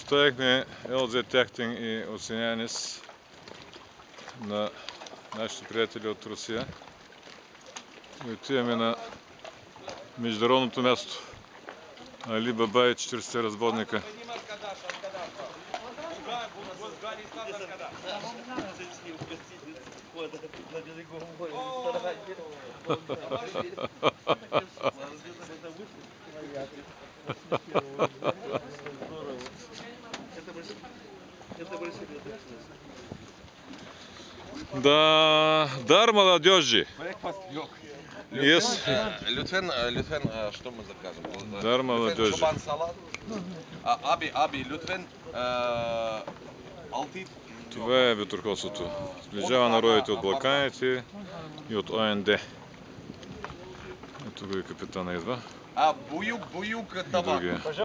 Оставихме LZ Тяхтин и Оценянис на нашите приятели от Русия и отиваме на международното място. Али Баба и 40 разбойника. Да, дар молодежи. Лютвен, что мы закажем? Дар молодежи. Шубан салат. Аби, Лютвен, Алтит. Това е ветрохолството. Сближава народите от Балканите и от ОНД. Ето го и капитана идва. Буюк, табак.